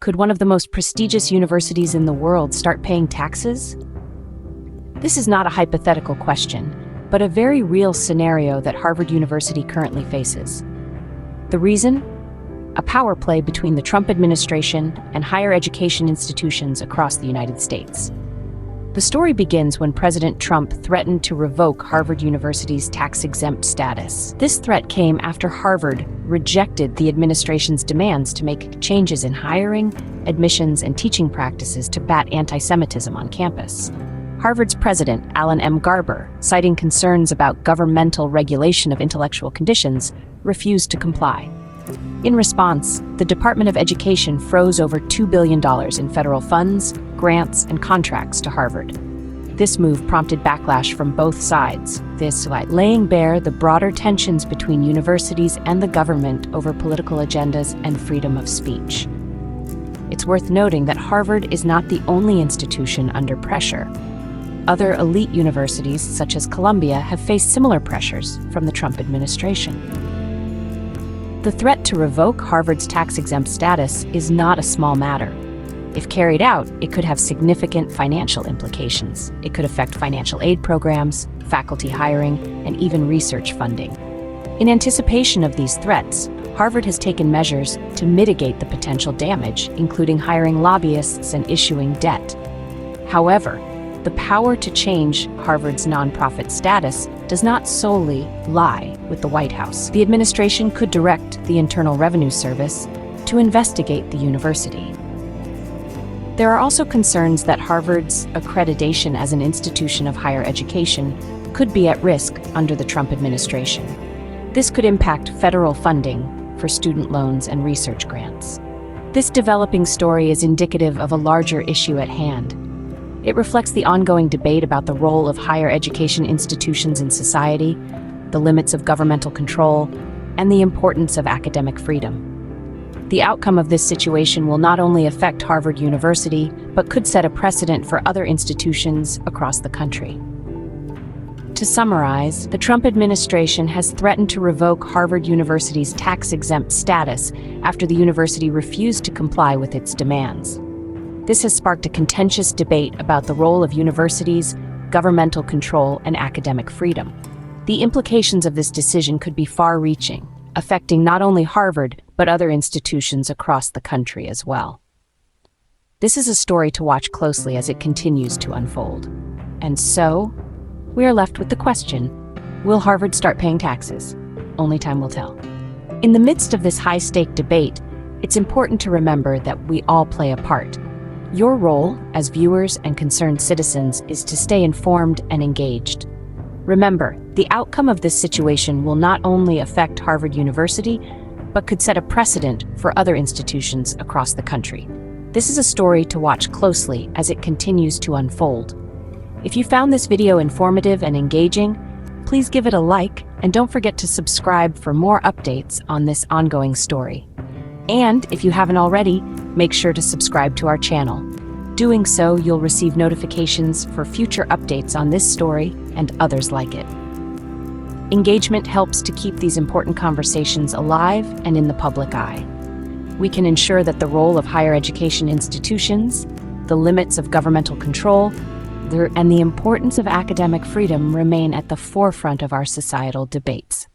Could one of the most prestigious universities in the world start paying taxes? This is not a hypothetical question, but a very real scenario that Harvard University currently faces. The reason? A power play between the Trump administration and higher education institutions across the United States. The story begins when President Trump threatened to revoke Harvard University's tax-exempt status. This threat came after Harvard rejected the administration's demands to make changes in hiring, admissions, and teaching practices to bat anti-Semitism on campus. Harvard's president, Alan M. Garber, citing concerns about governmental regulation of intellectual conditions, refused to comply. In response, the Department of Education froze over $2 billion in federal funds, grants, and contracts to Harvard. This move prompted backlash from both sides, laying bare the broader tensions between universities and the government over political agendas and freedom of speech. It's worth noting that Harvard is not the only institution under pressure. Other elite universities, such as Columbia, have faced similar pressures from the Trump administration. The threat to revoke Harvard's tax-exempt status is not a small matter. If carried out, it could have significant financial implications. It could affect financial aid programs, faculty hiring, and even research funding. In anticipation of these threats, Harvard has taken measures to mitigate the potential damage, including hiring lobbyists and issuing debt. However, the power to change Harvard's nonprofit status does not solely lie with the White House. The administration could direct the Internal Revenue Service to investigate the university. There are also concerns that Harvard's accreditation as an institution of higher education could be at risk under the Trump administration. This could impact federal funding for student loans and research grants. This developing story is indicative of a larger issue at hand. It reflects the ongoing debate about the role of higher education institutions in society, the limits of governmental control, and the importance of academic freedom. The outcome of this situation will not only affect Harvard University, but could set a precedent for other institutions across the country. To summarize, the Trump administration has threatened to revoke Harvard University's tax-exempt status after the university refused to comply with its demands. This has sparked a contentious debate about the role of universities, governmental control, and academic freedom. The implications of this decision could be far-reaching, affecting not only Harvard, but other institutions across the country as well. This is a story to watch closely as it continues to unfold. And so, we are left with the question, will Harvard start paying taxes? Only time will tell. In the midst of this high-stake debate, it's important to remember that we all play a part. Your role as viewers and concerned citizens is to stay informed and engaged. Remember, the outcome of this situation will not only affect Harvard University, but could set a precedent for other institutions across the country. This is a story to watch closely as it continues to unfold. If you found this video informative and engaging, please give it a like and don't forget to subscribe for more updates on this ongoing story. And if you haven't already, make sure to subscribe to our channel. Doing so, you'll receive notifications for future updates on this story and others like it. Engagement helps to keep these important conversations alive and in the public eye. We can ensure that the role of higher education institutions, the limits of governmental control, and the importance of academic freedom remain at the forefront of our societal debates.